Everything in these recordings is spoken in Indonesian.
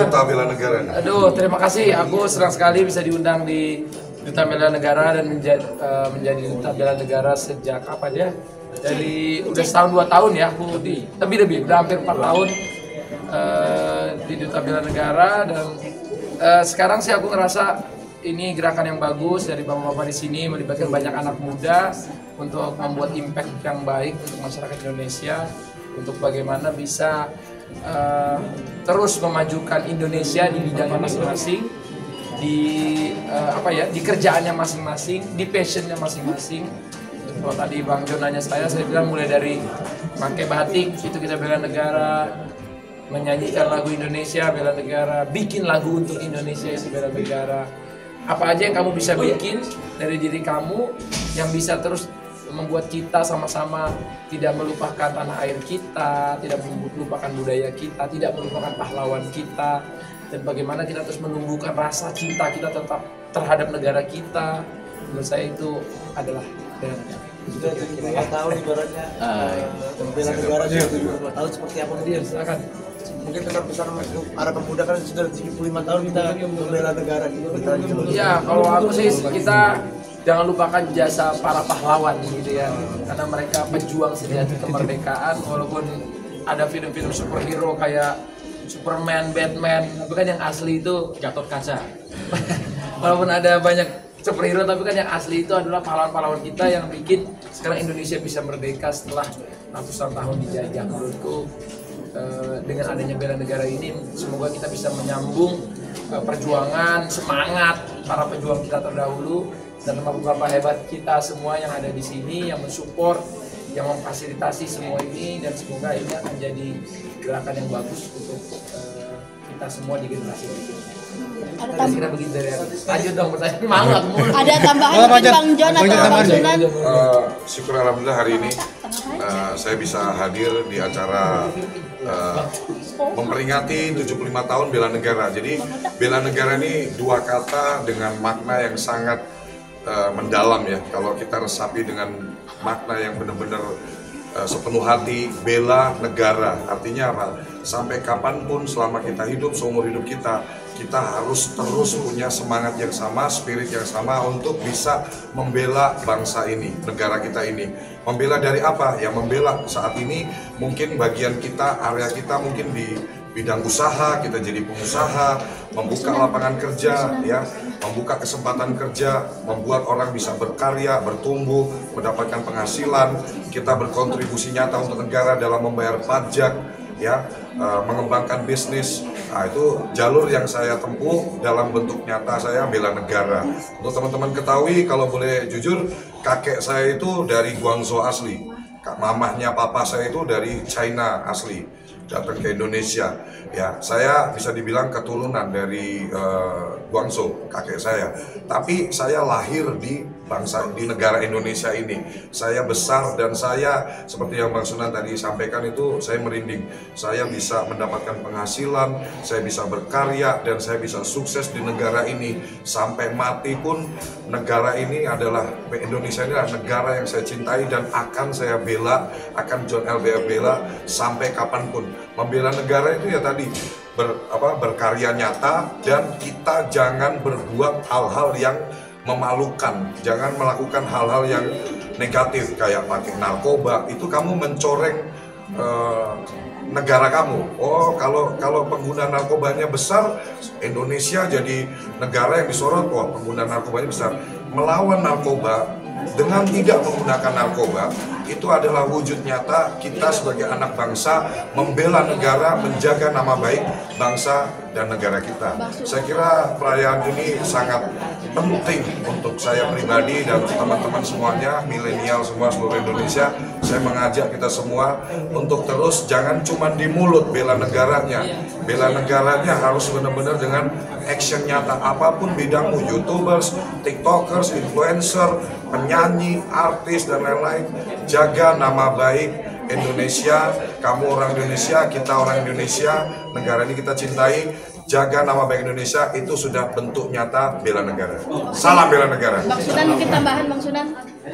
Duta Bela Negara. Aduh, terima kasih. Aku senang sekali bisa diundang di Duta Bela Negara dan menjadi Duta Bela Negara sejak apa ya? Dari udah setahun 2 tahun ya aku lebih udah hampir 4 tahun di Duta Bela Negara dan sekarang sih aku ngerasa ini gerakan yang bagus dari bapak-bapak di sini melibatkan banyak anak muda untuk membuat impact yang baik untuk masyarakat Indonesia untuk bagaimana bisa terus memajukan Indonesia di bidangnya masing-masing, di kerjaannya masing-masing, di passionnya masing-masing. Kalau tadi Bang John nanya saya bilang mulai dari pakai batik itu kita bela negara, menyanyikan lagu Indonesia bela negara, bikin lagu untuk Indonesia itu bela negara. Apa aja yang kamu bisa bikin dari diri kamu yang bisa terus membuat kita sama-sama tidak melupakan tanah air kita, tidak melupakan budaya kita, tidak melupakan pahlawan kita, dan bagaimana kita terus menumbuhkan rasa cinta kita tetap terhadap negara kita. Menurut saya itu adalah bela negara. Sudah 75 tahun ibaratnya bela negara, 75 tahun seperti apa dia? Silakan. Mungkin pesan untuk para pemuda kan sudah 75 tahun kita membela negara gitu. Ya, kalau aku sih kita jangan lupakan jasa para pahlawan gitu ya, karena mereka pejuang sejati kemerdekaan. Walaupun ada film-film superhero kayak Superman, Batman, tapi kan yang asli itu Gatot Kaca. Walaupun ada banyak superhero, tapi kan yang asli itu adalah pahlawan-pahlawan kita yang bikin sekarang Indonesia bisa merdeka setelah ratusan tahun dijajah. Menurutku dengan adanya bela negara ini, semoga kita bisa menyambung perjuangan, semangat para pejuang kita terdahulu dan bapak-bapak hebat kita semua yang ada di sini yang mensupport, yang memfasilitasi semua ini, dan semoga ini akan jadi gerakan yang bagus untuk kita semua di generasi berikutnya. Kira-kira begitu dari aku. Lanjut dong pertanyaan. Malu aku mulu. Ada tambahan mungkin Bang John atau Bang Sunan? Syukur alhamdulillah hari ini saya bisa hadir di acara memperingati 75 tahun bela negara. Jadi bela negara ini dua kata dengan makna yang sangat mendalam ya. Kalau kita resapi dengan makna yang benar-benar sepenuh hati, bela negara artinya apa? Sampai kapanpun selama kita hidup, seumur hidup kita harus terus punya semangat yang sama, spirit yang sama untuk bisa membela bangsa ini, negara kita ini. Membela dari apa? Ya membela saat ini mungkin bagian kita, area kita mungkin di bidang usaha, kita jadi pengusaha, membuka lapangan kerja, ya, membuka kesempatan kerja, membuat orang bisa berkarya, bertumbuh, mendapatkan penghasilan, kita berkontribusi nyata untuk negara dalam membayar pajak, ya, mengembangkan bisnis. Nah, itu jalur yang saya tempuh dalam bentuk nyata saya bela negara. Untuk teman-teman ketahui, kalau boleh jujur, kakek saya itu dari Guangzhou asli, mamahnya papa saya itu dari China asli, datang ke Indonesia. Ya, saya bisa dibilang keturunan dari Guangzhou, kakek saya. Tapi saya lahir di negara Indonesia ini. Saya besar dan saya seperti yang Bang Sunan tadi sampaikan itu, saya merinding. Saya bisa mendapatkan penghasilan, saya bisa berkarya, dan saya bisa sukses di negara ini. Sampai mati pun negara ini adalah, Indonesia ini adalah negara yang saya cintai dan akan saya bela, akan John LBF bela sampai kapanpun. Membela negara itu ya tadi berkarya nyata, dan kita jangan berbuat hal-hal yang memalukan, jangan melakukan hal-hal yang negatif kayak pakai narkoba. Itu kamu mencoreng negara kamu. Oh, kalau pengguna narkobanya besar, Indonesia jadi negara yang disorot. Wah, pengguna narkobanya besar. Melawan narkoba dengan tidak menggunakan narkoba itu adalah wujud nyata kita sebagai anak bangsa membela negara, menjaga nama baik bangsa dan negara kita. Saya kira perayaan ini sangat penting untuk saya pribadi dan teman-teman semuanya, milenial semua seluruh Indonesia. Saya mengajak kita semua untuk terus jangan cuma di mulut bela negaranya. Bela negaranya harus benar-benar dengan action nyata, apapun bidangmu, YouTubers, TikTokers, influencer, penyanyi, artis dan lain-lain. Jaga nama baik Indonesia, kamu orang Indonesia, kita orang Indonesia, negara ini kita cintai. Jaga nama baik Indonesia, itu sudah bentuk nyata bela negara. Salam bela negara. Bang Sunan, mungkin tambahan Bang Sunan?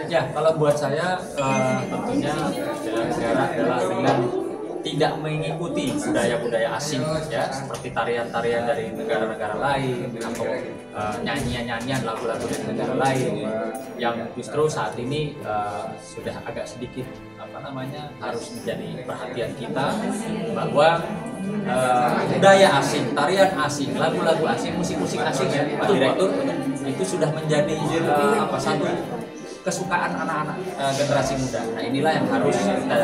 Ya, kalau buat saya tentunya bela negara adalah dengan tidak mengikuti budaya-budaya asing ya, seperti tarian-tarian dari negara-negara lain atau nyanyian-nyanyian lagu-lagu dari negara lain yang justru saat ini sudah agak sedikit harus menjadi perhatian kita, bahwa budaya asing, tarian asing, lagu-lagu asing, musik-musik asing ya Pak Direktur, itu sudah menjadi satu kesukaan anak-anak generasi muda. Nah, inilah yang harus kita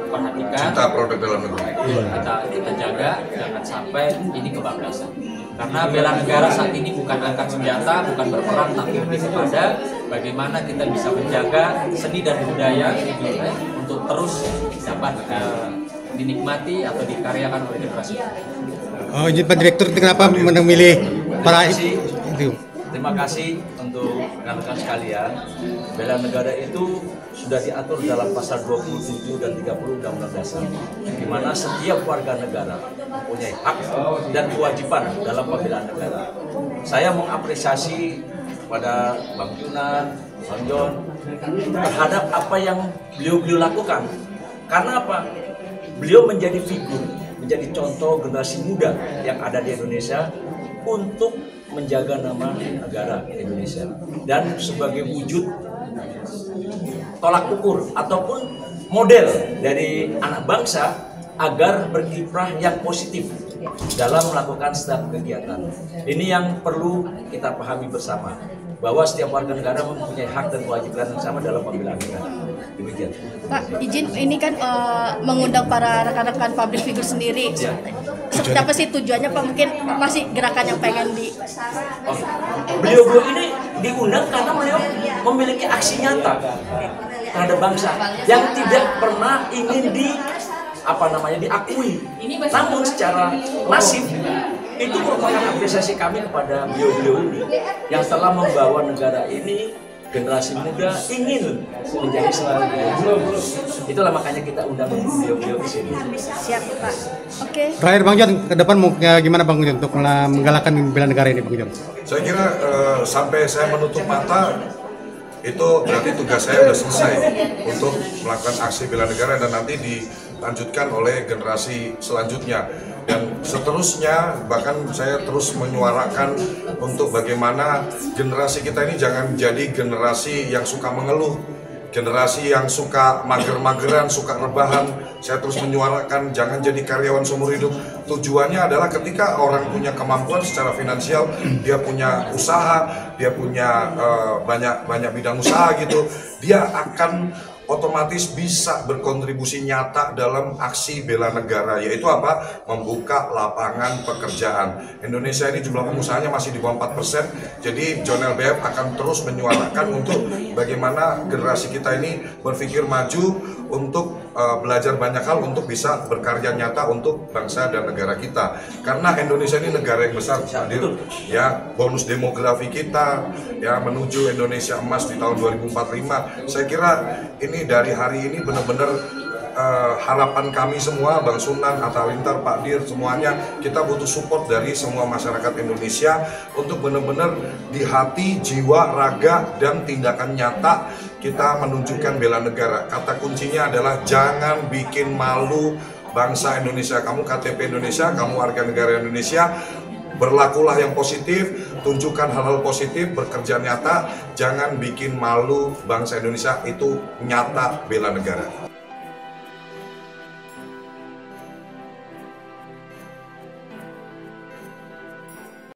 perhatikan. Cinta produk dalam negeri. Kita jaga, jangan sampai ini kebablasan. Karena bela negara saat ini bukan angkat senjata, bukan berperang, tapi lebih kepada bagaimana kita bisa menjaga seni dan budaya untuk terus dapat dinikmati atau dikaryakan oleh generasi. Oh, Pak Direktur, kenapa memilih para itu? Terima kasih untuk rekan-rekan sekalian. Bela negara itu sudah diatur dalam pasal 27 dan 30 Undang-Undang Dasar, di mana setiap warga negara mempunyai hak dan kewajiban dalam pembelaan negara. Saya mengapresiasi pada Bang Yunan, Bang John terhadap apa yang beliau lakukan. Karena apa? Beliau menjadi figur, menjadi contoh generasi muda yang ada di Indonesia untuk menjaga nama negara Indonesia, dan sebagai wujud tolak ukur ataupun model dari anak bangsa agar berkiprah yang positif dalam melakukan setiap kegiatan. Ini yang perlu kita pahami bersama, bahwa setiap warga negara mempunyai hak dan kewajiban yang sama dalam pembelaan negara. Demikian. Pak, izin ini kan mengundang para rekan-rekan public figure sendiri. Ya. Seperti apa sih tujuannya Pak? Mungkin apa sih gerakan yang pengen di... Beliau ini diundang karena beliau memiliki aksi nyata terhadap bangsa yang tidak pernah ingin diakui. Namun secara masif itu merupakan apresiasi kami kepada beliau ini yang telah membawa negara ini, generasi muda ingin menjadi selalu. Itulah makanya kita undang beliau di sini. Siap Pak. Oke. Terakhir Bang John, ke depan mau gimana Bang John untuk menggalakkan bela negara ini Bang John? Saya kira sampai saya menutup mata itu berarti tugas saya sudah selesai untuk melakukan aksi bela negara, dan nanti dilanjutkan oleh generasi selanjutnya. Dan seterusnya, bahkan saya terus menyuarakan untuk bagaimana generasi kita ini jangan jadi generasi yang suka mengeluh, generasi yang suka mager-mageran, suka rebahan. Saya terus menyuarakan jangan jadi karyawan seumur hidup. Tujuannya adalah ketika orang punya kemampuan secara finansial, dia punya usaha, dia punya banyak bidang usaha gitu, dia akan otomatis bisa berkontribusi nyata dalam aksi bela negara, yaitu apa? Membuka lapangan pekerjaan. Indonesia ini jumlah pengusahanya masih di bawah 4%, jadi John LBF akan terus menyuarakan untuk bagaimana generasi kita ini berpikir maju untuk belajar banyak hal untuk bisa berkarya nyata untuk bangsa dan negara kita. Karena Indonesia ini negara yang besar, hadir ya, bonus demografi kita ya menuju Indonesia emas di tahun 2045. Saya kira ini dari hari ini benar-benar harapan kami semua, Bang Sunan, Atta Halilintar, Pak Dir, semuanya kita butuh support dari semua masyarakat Indonesia untuk benar-benar di hati, jiwa, raga, dan tindakan nyata kita menunjukkan bela negara. Kata kuncinya adalah jangan bikin malu bangsa Indonesia. Kamu KTP Indonesia, kamu warga negara Indonesia, berlakulah yang positif, tunjukkan hal-hal positif, bekerja nyata, jangan bikin malu bangsa Indonesia, itu nyata bela negara.